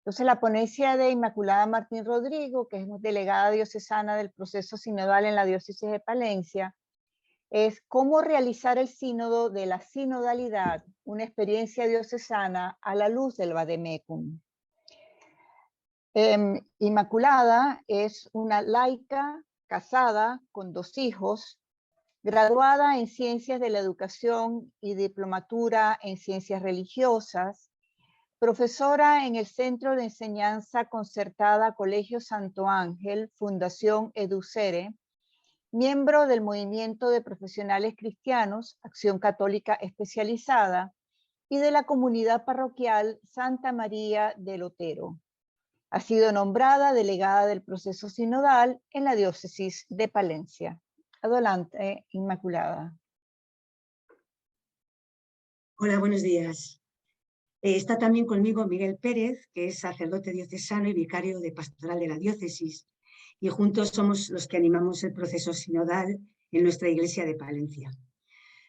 Entonces, la ponencia de Inmaculada Martín Rodrigo, que es delegada diocesana del proceso sinodal en la diócesis de Palencia, es cómo realizar el sínodo de la sinodalidad, una experiencia diocesana a la luz del Vademecum. Inmaculada es una laica casada con 2 hijos, graduada en Ciencias de la Educación y diplomatura en Ciencias Religiosas, profesora en el Centro de Enseñanza Concertada Colegio Santo Ángel, Fundación Educere, miembro del Movimiento de Profesionales Cristianos, Acción Católica Especializada, y de la Comunidad Parroquial Santa María del Otero. Ha sido nombrada delegada del proceso sinodal en la diócesis de Palencia. Adelante, Inmaculada. Hola, buenos días. Está también conmigo Miguel Pérez, que es sacerdote diocesano y vicario de pastoral de la diócesis, y juntos somos los que animamos el proceso sinodal en nuestra iglesia de Palencia.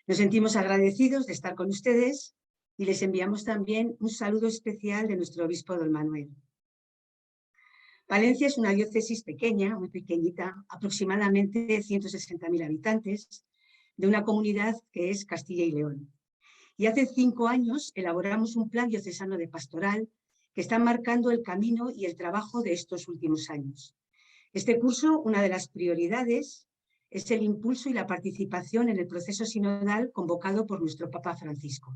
Nos sentimos agradecidos de estar con ustedes y les enviamos también un saludo especial de nuestro obispo don Manuel. Palencia es una diócesis pequeña, muy pequeñita, aproximadamente 160.000 habitantes, de una comunidad que es Castilla y León. Y hace 5 años elaboramos un plan diocesano de pastoral que está marcando el camino y el trabajo de estos últimos años. Este curso, una de las prioridades, es el impulso y la participación en el proceso sinodal convocado por nuestro Papa Francisco.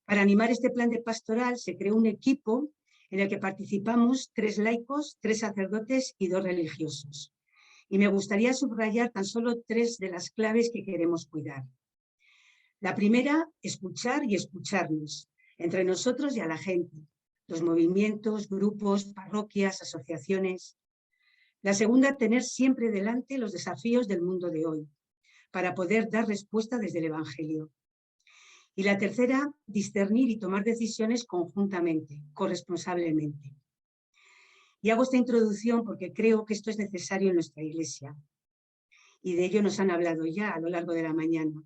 Para animar este plan de pastoral se creó un equipo en el que participamos 3 laicos, 3 sacerdotes y 2 religiosos. Y me gustaría subrayar tan solo 3 de las claves que queremos cuidar. La primera, escuchar y escucharnos, entre nosotros y a la gente, los movimientos, grupos, parroquias, asociaciones. La segunda, tener siempre delante los desafíos del mundo de hoy, para poder dar respuesta desde el Evangelio. Y la tercera, discernir y tomar decisiones conjuntamente, corresponsablemente. Y hago esta introducción porque creo que esto es necesario en nuestra Iglesia. Y de ello nos han hablado ya a lo largo de la mañana.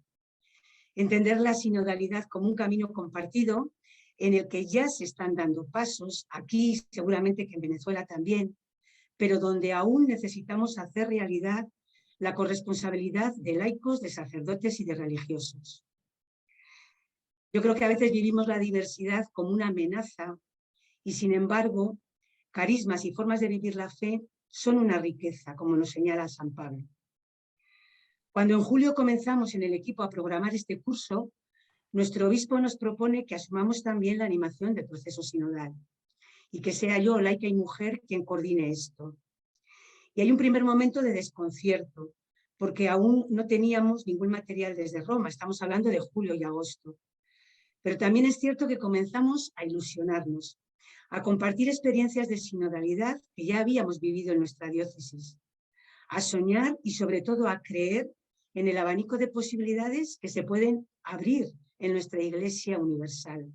Entender la sinodalidad como un camino compartido en el que ya se están dando pasos, aquí seguramente que en Venezuela también, pero donde aún necesitamos hacer realidad la corresponsabilidad de laicos, de sacerdotes y de religiosos. Yo creo que a veces vivimos la diversidad como una amenaza y, sin embargo, carismas y formas de vivir la fe son una riqueza, como nos señala San Pablo. Cuando en julio comenzamos en el equipo a programar este curso, nuestro obispo nos propone que asumamos también la animación del proceso sinodal y que sea yo, laica y mujer, quien coordine esto. Y hay un primer momento de desconcierto, porque aún no teníamos ningún material desde Roma, estamos hablando de julio y agosto. Pero también es cierto que comenzamos a ilusionarnos, a compartir experiencias de sinodalidad que ya habíamos vivido en nuestra diócesis, a soñar y sobre todo a creer en el abanico de posibilidades que se pueden abrir en nuestra Iglesia universal.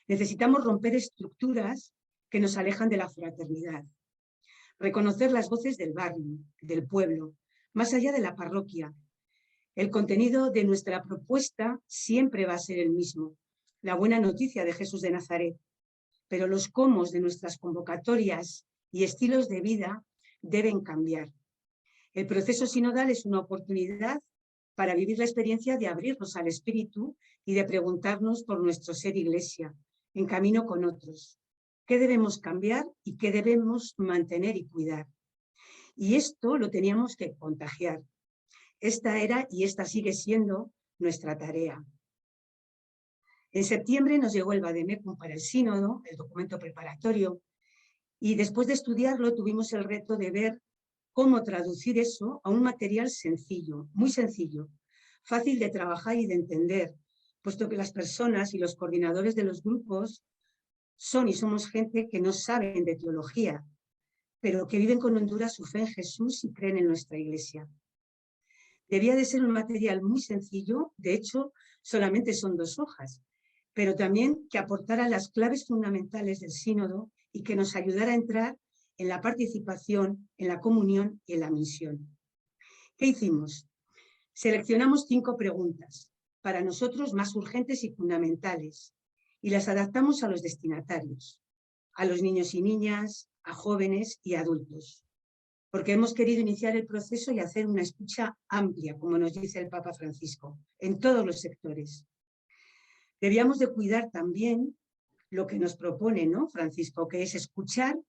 Necesitamos romper estructuras que nos alejan de la fraternidad, reconocer las voces del barrio, del pueblo, más allá de la parroquia. El contenido de nuestra propuesta siempre va a ser el mismo, la buena noticia de Jesús de Nazaret, pero los cómo de nuestras convocatorias y estilos de vida deben cambiar. El proceso sinodal es una oportunidad para vivir la experiencia de abrirnos al Espíritu y de preguntarnos por nuestro ser Iglesia, en camino con otros. ¿Qué debemos cambiar y qué debemos mantener y cuidar? Y esto lo teníamos que contagiar. Esta era y esta sigue siendo nuestra tarea. En septiembre nos llegó el Vademecum para el sínodo, el documento preparatorio, y después de estudiarlo tuvimos el reto de ver cómo traducir eso a un material sencillo, muy sencillo, fácil de trabajar y de entender, puesto que las personas y los coordinadores de los grupos son y somos gente que no saben de teología, pero que viven con hondura su fe en Jesús y creen en nuestra Iglesia. Debía de ser un material muy sencillo, de hecho, solamente son 2 hojas, pero también que aportara las claves fundamentales del sínodo y que nos ayudara a entrar en la participación, en la comunión y en la misión. ¿Qué hicimos? Seleccionamos 5 preguntas, para nosotros más urgentes y fundamentales, y las adaptamos a los destinatarios. a los niños y niñas, a jóvenes y adultos, porque hemos querido iniciar el proceso y hacer una escucha amplia, como nos dice el Papa Francisco, en todos los sectores. Debíamos de cuidar también lo que nos propone, ¿no, Francisco? Que es escuchar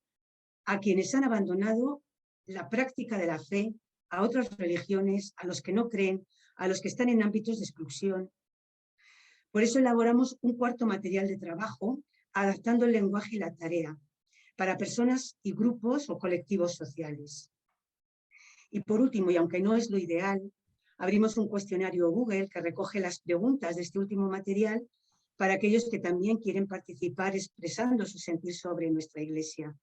a quienes han abandonado la práctica de la fe, a otras religiones, a los que no creen, a los que están en ámbitos de exclusión. Por eso elaboramos un cuarto material de trabajo, adaptando el lenguaje y la tarea, para personas y grupos o colectivos sociales. Y por último, y aunque no es lo ideal, abrimos un cuestionario Google que recoge las preguntas de este último material para aquellos que también quieren participar expresando su sentir sobre nuestra Iglesia.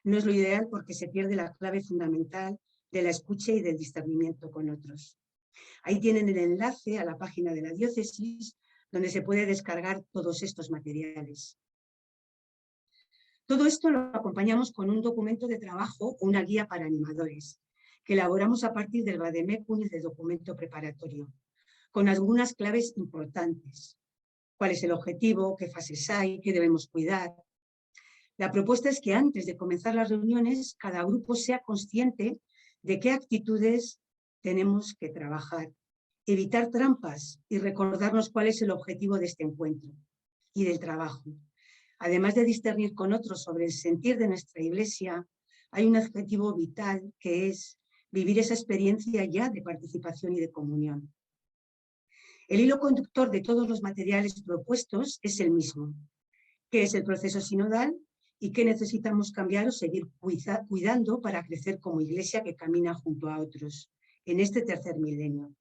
No es lo ideal porque se pierde la clave fundamental de la escucha y del discernimiento con otros. Ahí tienen el enlace a la página de la diócesis, donde se puede descargar todos estos materiales. Todo esto lo acompañamos con un documento de trabajo o una guía para animadores, que elaboramos a partir del Vademecum y del documento preparatorio, con algunas claves importantes. ¿Cuál es el objetivo? ¿Qué fases hay? ¿Qué debemos cuidar? La propuesta es que antes de comenzar las reuniones, cada grupo sea consciente de qué actitudes tenemos que trabajar, evitar trampas y recordarnos cuál es el objetivo de este encuentro y del trabajo. Además de discernir con otros sobre el sentir de nuestra Iglesia, hay un objetivo vital que es vivir esa experiencia ya de participación y de comunión. El hilo conductor de todos los materiales propuestos es el mismo, que es el proceso sinodal y qué necesitamos cambiar o seguir cuidando para crecer como Iglesia que camina junto a otros en este tercer milenio.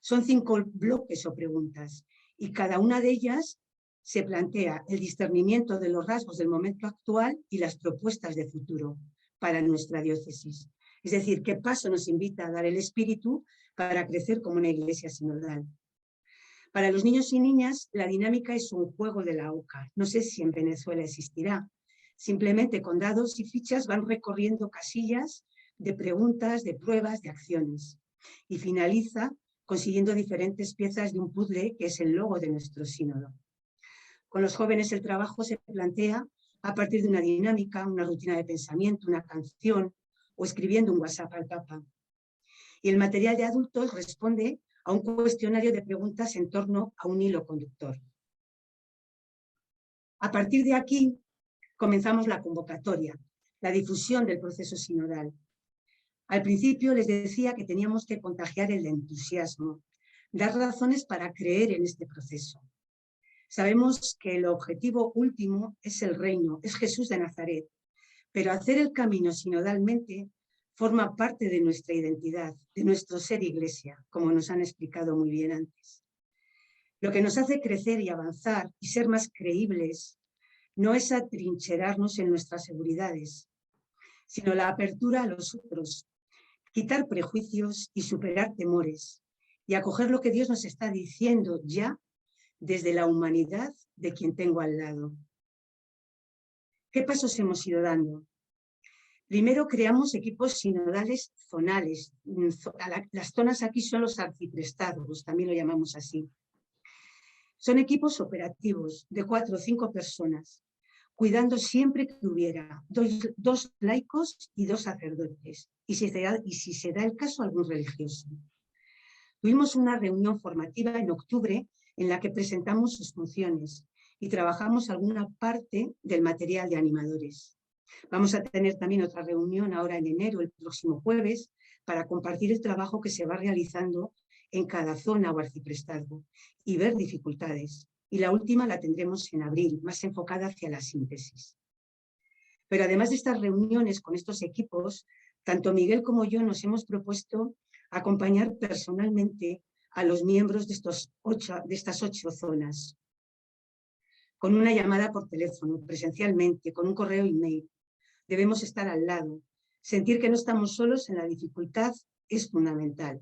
Son 5 bloques o preguntas y cada una de ellas se plantea el discernimiento de los rasgos del momento actual y las propuestas de futuro para nuestra diócesis. Es decir, qué paso nos invita a dar el Espíritu para crecer como una Iglesia sinodal. Para los niños y niñas, la dinámica es un juego de la oca. No sé si en Venezuela existirá. Simplemente con dados y fichas van recorriendo casillas de preguntas, de pruebas, de acciones. Y finaliza consiguiendo diferentes piezas de un puzzle que es el logo de nuestro sínodo. Con los jóvenes el trabajo se plantea a partir de una dinámica, una rutina de pensamiento, una canción o escribiendo un WhatsApp al Papa. Y el material de adultos responde a un cuestionario de preguntas en torno a un hilo conductor. A partir de aquí comenzamos la convocatoria, la difusión del proceso sinodal. Al principio les decía que teníamos que contagiar el entusiasmo, dar razones para creer en este proceso. Sabemos que el objetivo último es el reino, es Jesús de Nazaret, pero hacer el camino sinodalmente forma parte de nuestra identidad, de nuestro ser Iglesia, como nos han explicado muy bien antes. Lo que nos hace crecer y avanzar y ser más creíbles no es atrincherarnos en nuestras seguridades, sino la apertura a los otros, quitar prejuicios y superar temores y acoger lo que Dios nos está diciendo ya desde la humanidad de quien tengo al lado. ¿Qué pasos hemos ido dando? Primero creamos equipos sinodales zonales. Las zonas aquí son los arciprestados, también lo llamamos así. Son equipos operativos de 4 o 5 personas, cuidando siempre que hubiera dos laicos y 2 sacerdotes, y si se da el caso, algún religioso. Tuvimos una reunión formativa en octubre en la que presentamos sus funciones y trabajamos alguna parte del material de animadores. Vamos a tener también otra reunión ahora en enero, el próximo jueves, para compartir el trabajo que se va realizando en cada zona o arciprestazgo y ver dificultades. Y la última la tendremos en abril, más enfocada hacia la síntesis. Pero además de estas reuniones con estos equipos, tanto Miguel como yo nos hemos propuesto acompañar personalmente a los miembros de estas 8 zonas, con una llamada por teléfono, presencialmente, con un correo email. Debemos estar al lado. Sentir que no estamos solos en la dificultad es fundamental,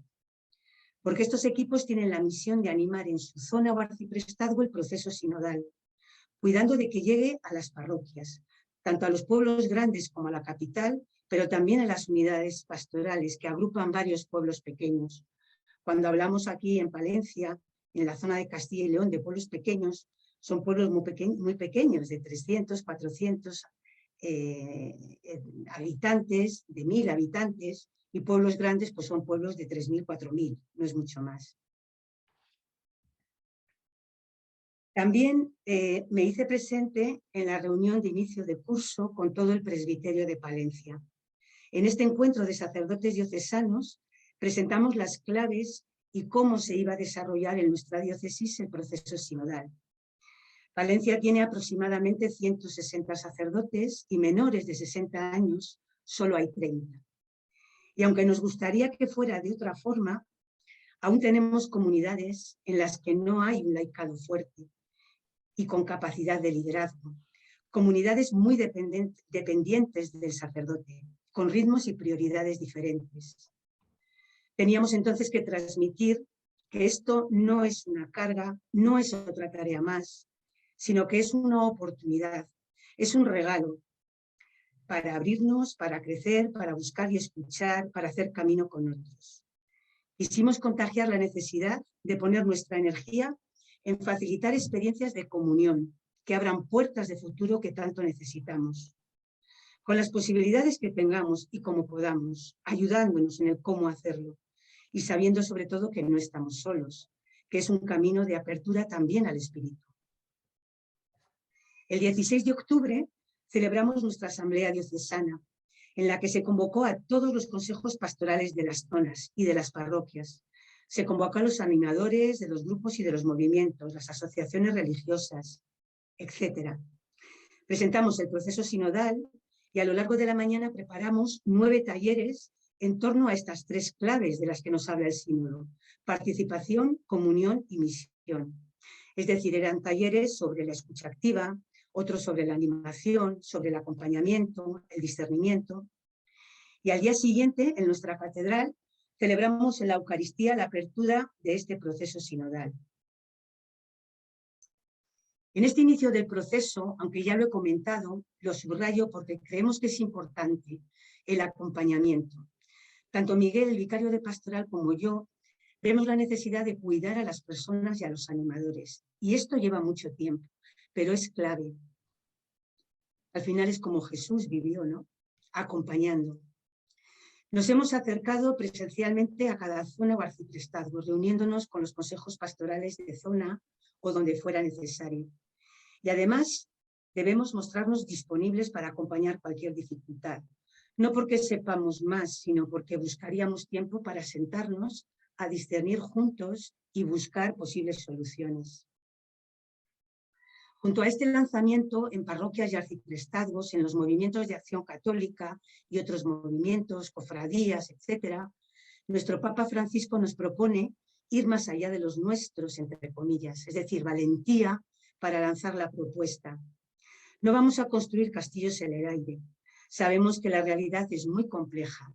porque estos equipos tienen la misión de animar en su zona o arciprestazgo el proceso sinodal, cuidando de que llegue a las parroquias, tanto a los pueblos grandes como a la capital, pero también a las unidades pastorales que agrupan varios pueblos pequeños. Cuando hablamos aquí en Palencia, en la zona de Castilla y León, de pueblos pequeños, Son pueblos muy pequeños, de 300, 400 habitantes, de 1000 habitantes, y pueblos grandes pues son pueblos de 3000, 4000, no es mucho más. También me hice presente en la reunión de inicio de curso con todo el presbiterio de Palencia. En este encuentro de sacerdotes diocesanos presentamos las claves y cómo se iba a desarrollar en nuestra diócesis el proceso sinodal. Palencia tiene aproximadamente 160 sacerdotes y menores de 60 años solo hay 30. Y aunque nos gustaría que fuera de otra forma, aún tenemos comunidades en las que no hay un laicado fuerte y con capacidad de liderazgo. Comunidades muy dependientes del sacerdote, con ritmos y prioridades diferentes. Teníamos entonces que transmitir que esto no es una carga, no es otra tarea más, sino que es una oportunidad, es un regalo para abrirnos, para crecer, para buscar y escuchar, para hacer camino con otros. Quisimos contagiar la necesidad de poner nuestra energía en facilitar experiencias de comunión que abran puertas de futuro que tanto necesitamos. Con las posibilidades que tengamos y como podamos, ayudándonos en el cómo hacerlo y sabiendo sobre todo que no estamos solos, que es un camino de apertura también al espíritu. El 16 de octubre celebramos nuestra asamblea diocesana, en la que se convocó a todos los consejos pastorales de las zonas y de las parroquias. Se convocó a los animadores de los grupos y de los movimientos, las asociaciones religiosas, etc. Presentamos el proceso sinodal y a lo largo de la mañana preparamos 9 talleres en torno a estas 3 claves de las que nos habla el sínodo: participación, comunión y misión. Es decir, eran talleres sobre la escucha activa, otros sobre la animación, sobre el acompañamiento, el discernimiento. Y al día siguiente, en nuestra catedral, celebramos en la Eucaristía la apertura de este proceso sinodal. En este inicio del proceso, aunque ya lo he comentado, lo subrayo porque creemos que es importante el acompañamiento. Tanto Miguel, el vicario de pastoral, como yo, vemos la necesidad de cuidar a las personas y a los animadores. Y esto lleva mucho tiempo, pero es clave. Al final es como Jesús vivió, ¿no? Acompañando. Nos hemos acercado presencialmente a cada zona o arciprestazgo, reuniéndonos con los consejos pastorales de zona o donde fuera necesario. Y además debemos mostrarnos disponibles para acompañar cualquier dificultad. No porque sepamos más, sino porque buscaríamos tiempo para sentarnos a discernir juntos y buscar posibles soluciones. Junto a este lanzamiento, en parroquias y arciprestazgos, en los movimientos de acción católica y otros movimientos, cofradías, etc., nuestro Papa Francisco nos propone ir más allá de los nuestros, entre comillas, es decir, valentía para lanzar la propuesta. No vamos a construir castillos en el aire. Sabemos que la realidad es muy compleja,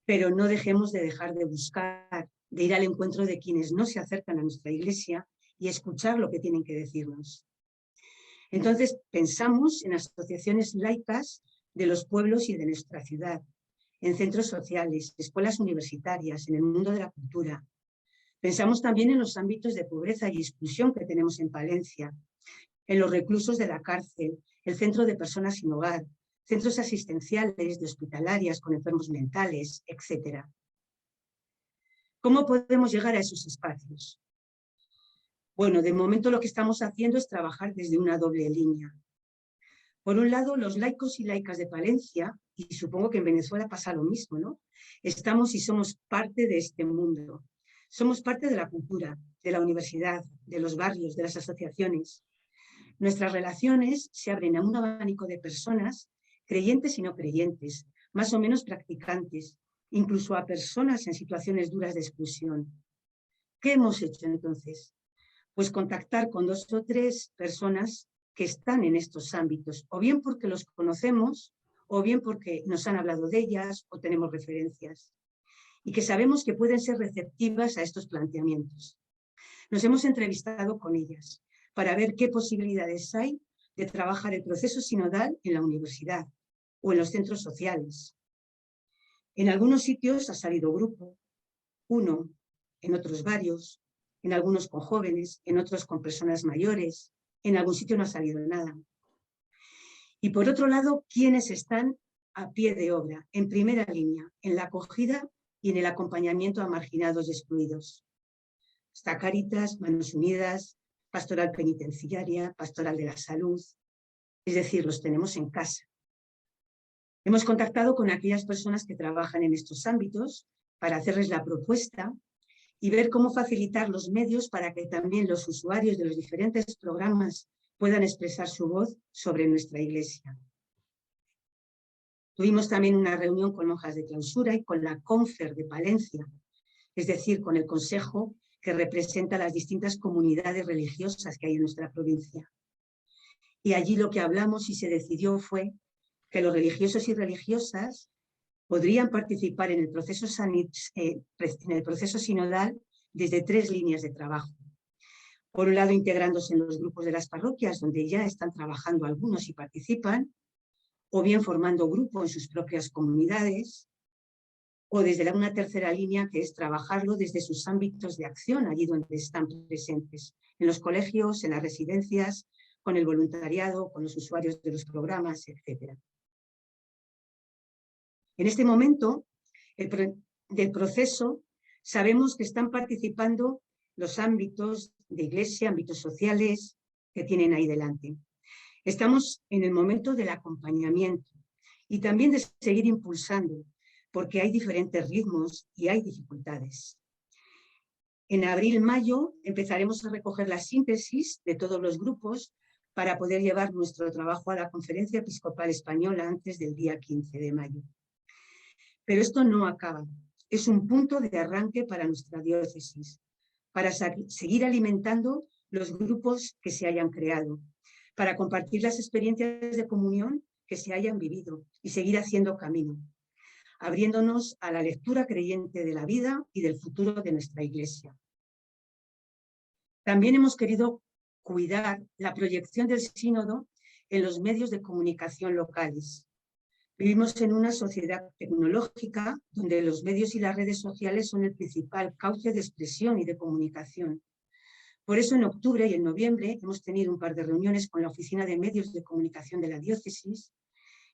pero no dejemos de dejar de buscar, de ir al encuentro de quienes no se acercan a nuestra iglesia y escuchar lo que tienen que decirnos. Entonces pensamos en asociaciones laicas de los pueblos y de nuestra ciudad, en centros sociales, escuelas universitarias, en el mundo de la cultura. Pensamos también en los ámbitos de pobreza y exclusión que tenemos en Palencia, en los reclusos de la cárcel, el centro de personas sin hogar, centros asistenciales, de hospitalarias con enfermos mentales, etc. ¿Cómo podemos llegar a esos espacios? Bueno, de momento lo que estamos haciendo es trabajar desde una doble línea. Por un lado, los laicos y laicas de Palencia, y supongo que en Venezuela pasa lo mismo, ¿no? Estamos y somos parte de este mundo. Somos parte de la cultura, de la universidad, de los barrios, de las asociaciones. Nuestras relaciones se abren a un abanico de personas, creyentes y no creyentes, más o menos practicantes, incluso a personas en situaciones duras de exclusión. ¿Qué hemos hecho entonces? Pues contactar con 2 o 3 personas que están en estos ámbitos, o bien porque los conocemos, o bien porque nos han hablado de ellas o tenemos referencias, y que sabemos que pueden ser receptivas a estos planteamientos. Nos hemos entrevistado con ellas para ver qué posibilidades hay de trabajar el proceso sinodal en la universidad o en los centros sociales. En algunos sitios ha salido grupo, 1, en otros varios, en algunos con jóvenes, en otros con personas mayores, en algún sitio no ha salido nada. Y por otro lado, ¿quiénes están a pie de obra, en primera línea, en la acogida y en el acompañamiento a marginados y excluidos? Está Cáritas, Manos Unidas, Pastoral Penitenciaria, Pastoral de la Salud, es decir, los tenemos en casa. Hemos contactado con aquellas personas que trabajan en estos ámbitos para hacerles la propuesta y ver cómo facilitar los medios para que también los usuarios de los diferentes programas puedan expresar su voz sobre nuestra Iglesia. Tuvimos también una reunión con monjas de clausura y con la Confer de Palencia, es decir, con el consejo que representa las distintas comunidades religiosas que hay en nuestra provincia. Y allí lo que hablamos y se decidió fue que los religiosos y religiosas podrían participar en el proceso sinodal desde 3 líneas de trabajo. Por un lado, integrándose en los grupos de las parroquias, donde ya están trabajando algunos y participan, o bien formando grupo en sus propias comunidades, o desde una tercera línea, que es trabajarlo desde sus ámbitos de acción, allí donde están presentes, en los colegios, en las residencias, con el voluntariado, con los usuarios de los programas, etc. En este momento del proceso sabemos que están participando los ámbitos de Iglesia, ámbitos sociales que tienen ahí delante. Estamos en el momento del acompañamiento y también de seguir impulsando, porque hay diferentes ritmos y hay dificultades. En abril-mayo empezaremos a recoger la síntesis de todos los grupos para poder llevar nuestro trabajo a la Conferencia Episcopal Española antes del día 15 de mayo. Pero esto no acaba. Es un punto de arranque para nuestra diócesis, para seguir alimentando los grupos que se hayan creado, para compartir las experiencias de comunión que se hayan vivido y seguir haciendo camino, abriéndonos a la lectura creyente de la vida y del futuro de nuestra Iglesia. También hemos querido cuidar la proyección del sínodo en los medios de comunicación locales. Vivimos en una sociedad tecnológica donde los medios y las redes sociales son el principal cauce de expresión y de comunicación. Por eso en octubre y en noviembre hemos tenido un par de reuniones con la Oficina de Medios de Comunicación de la Diócesis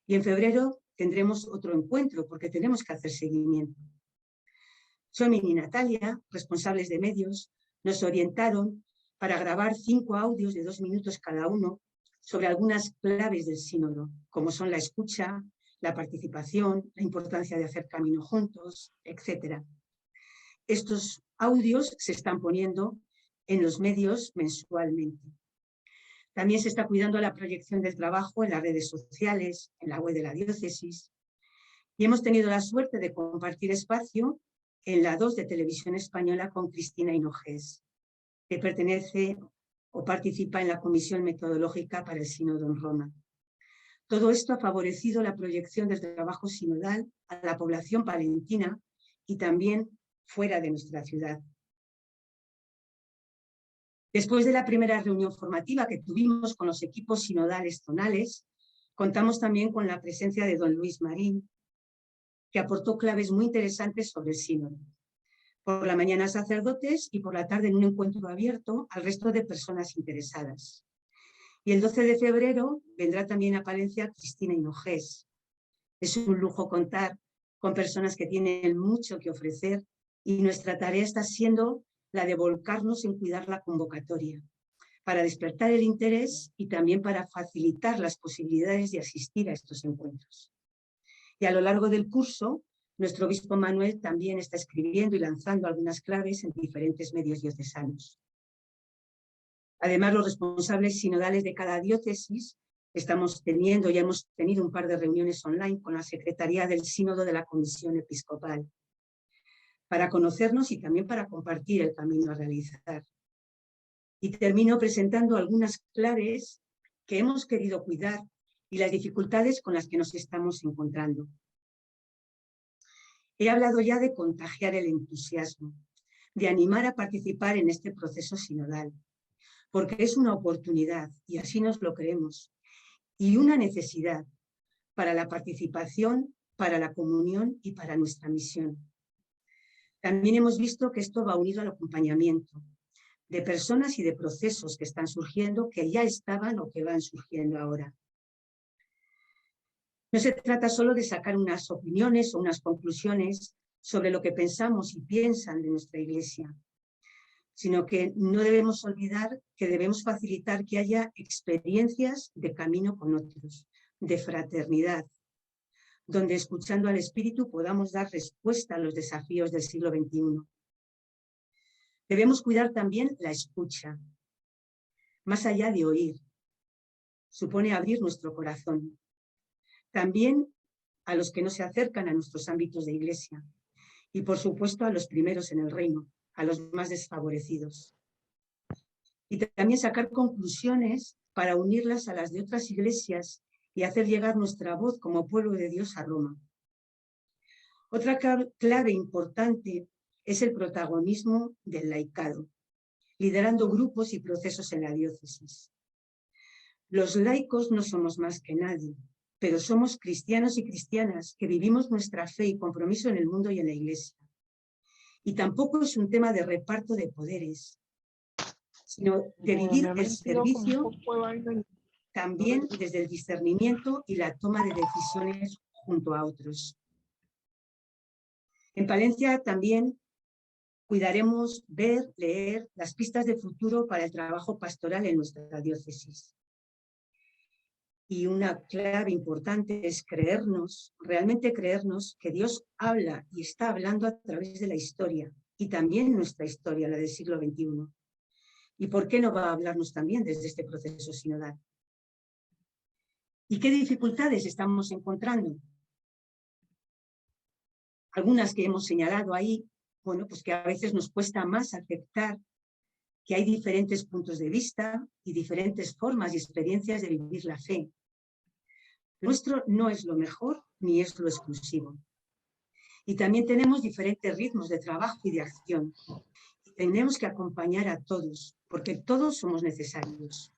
y en febrero tendremos otro encuentro porque tenemos que hacer seguimiento. Somi y Natalia, responsables de medios, nos orientaron para grabar 5 audios de 2 minutos cada uno sobre algunas claves del sínodo, como son la escucha, la participación, la importancia de hacer camino juntos, etc. Estos audios se están poniendo en los medios mensualmente. También se está cuidando la proyección del trabajo en las redes sociales, en la web de la diócesis. Y hemos tenido la suerte de compartir espacio en la 2 de Televisión Española con Cristina Hinojés, que pertenece o participa en la Comisión Metodológica para el Sínodo en Roma. Todo esto ha favorecido la proyección del trabajo sinodal a la población palentina y también fuera de nuestra ciudad. Después de la primera reunión formativa que tuvimos con los equipos sinodales zonales, contamos también con la presencia de don Luis Marín, que aportó claves muy interesantes sobre el sínodo. Por la mañana sacerdotes y por la tarde en un encuentro abierto al resto de personas interesadas. Y el 12 de febrero vendrá también a Palencia Cristina Hinojés. Es un lujo contar con personas que tienen mucho que ofrecer y nuestra tarea está siendo la de volcarnos en cuidar la convocatoria, para despertar el interés y también para facilitar las posibilidades de asistir a estos encuentros. Y a lo largo del curso, nuestro obispo Manuel también está escribiendo y lanzando algunas claves en diferentes medios diocesanos. Además, los responsables sinodales de cada diócesis ya hemos tenido un par de reuniones online con la Secretaría del Sínodo de la Comisión Episcopal, para conocernos y también para compartir el camino a realizar. Y termino presentando algunas claves que hemos querido cuidar y las dificultades con las que nos estamos encontrando. He hablado ya de contagiar el entusiasmo, de animar a participar en este proceso sinodal, porque es una oportunidad, y así nos lo creemos, y una necesidad para la participación, para la comunión y para nuestra misión. También hemos visto que esto va unido al acompañamiento, de personas y de procesos que están surgiendo, que ya estaban o que van surgiendo ahora. No se trata solo de sacar unas opiniones o unas conclusiones sobre lo que pensamos y piensan de nuestra Iglesia, sino que no debemos olvidar que debemos facilitar que haya experiencias de camino con otros, de fraternidad, donde escuchando al Espíritu podamos dar respuesta a los desafíos del siglo XXI. Debemos cuidar también la escucha, más allá de oír. Supone abrir nuestro corazón. También a los que no se acercan a nuestros ámbitos de Iglesia y, por supuesto, a los primeros en el reino, a los más desfavorecidos. Y también sacar conclusiones para unirlas a las de otras iglesias y hacer llegar nuestra voz como pueblo de Dios a Roma. Otra clave importante es el protagonismo del laicado, liderando grupos y procesos en la diócesis. Los laicos no somos más que nadie, pero somos cristianos y cristianas que vivimos nuestra fe y compromiso en el mundo y en la Iglesia. Y tampoco es un tema de reparto de poderes, sino de vivir el servicio también desde el discernimiento y la toma de decisiones junto a otros. En Palencia también cuidaremos ver, leer las pistas de futuro para el trabajo pastoral en nuestra diócesis. Y una clave importante es creernos, realmente creernos que Dios habla y está hablando a través de la historia y también nuestra historia, la del siglo XXI. ¿Y por qué no va a hablarnos también desde este proceso sinodal? ¿Y qué dificultades estamos encontrando? Algunas que hemos señalado ahí, bueno, pues que a veces nos cuesta más aceptar que hay diferentes puntos de vista y diferentes formas y experiencias de vivir la fe. Nuestro no es lo mejor ni es lo exclusivo. Y también tenemos diferentes ritmos de trabajo y de acción. Y tenemos que acompañar a todos, porque todos somos necesarios.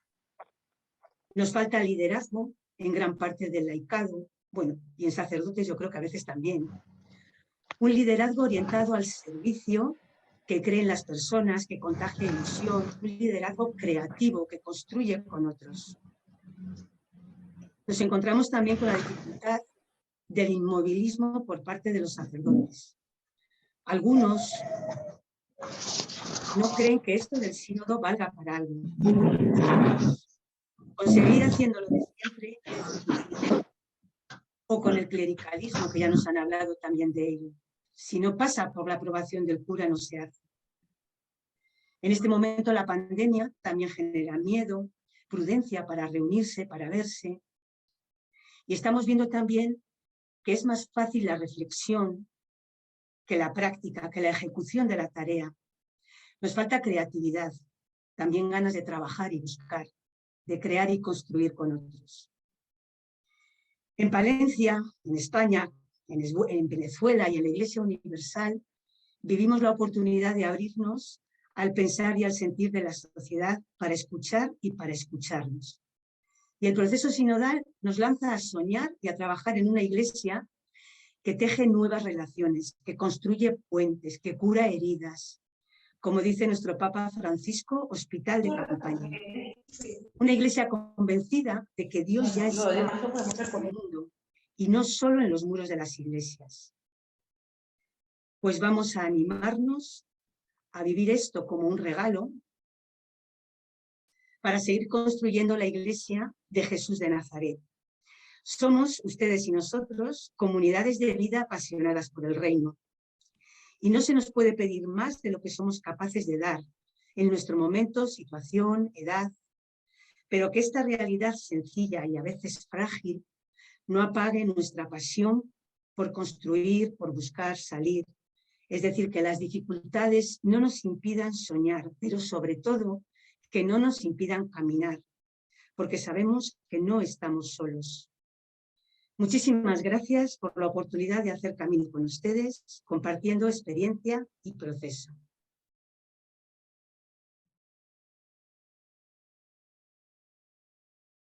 Nos falta liderazgo en gran parte del laicado, bueno, y en sacerdotes yo creo que a veces también. Un liderazgo orientado al servicio, que cree en las personas, que contagie ilusión, un liderazgo creativo que construye con otros. Nos encontramos también con la dificultad del inmovilismo por parte de los sacerdotes. Algunos no creen que esto del sínodo valga para algo. Conseguir haciéndolo de siempre es difícil. O con el clericalismo, que ya nos han hablado también de ello. Si no pasa por la aprobación del cura, no se hace. En este momento la pandemia también genera miedo, prudencia para reunirse, para verse. Y estamos viendo también que es más fácil la reflexión que la práctica, que la ejecución de la tarea. Nos falta creatividad, también ganas de trabajar y buscar, de crear y construir con otros. En Palencia, en España, en Venezuela y en la Iglesia Universal, vivimos la oportunidad de abrirnos al pensar y al sentir de la sociedad para escuchar y para escucharnos. Y el proceso sinodal nos lanza a soñar y a trabajar en una iglesia que teje nuevas relaciones, que construye puentes, que cura heridas. Como dice nuestro Papa Francisco, hospital de campaña. Una iglesia convencida de que Dios ya está en el mundo y no solo en los muros de las iglesias. Pues vamos a animarnos a vivir esto como un regalo para seguir construyendo la iglesia de Jesús de Nazaret. Somos, ustedes y nosotros, comunidades de vida apasionadas por el reino. Y no se nos puede pedir más de lo que somos capaces de dar en nuestro momento, situación, edad, pero que esta realidad sencilla y a veces frágil no apague nuestra pasión por construir, por buscar, salir. Es decir, que las dificultades no nos impidan soñar, pero sobre todo que no nos impidan caminar, porque sabemos que no estamos solos. Muchísimas gracias por la oportunidad de hacer camino con ustedes, compartiendo experiencia y proceso.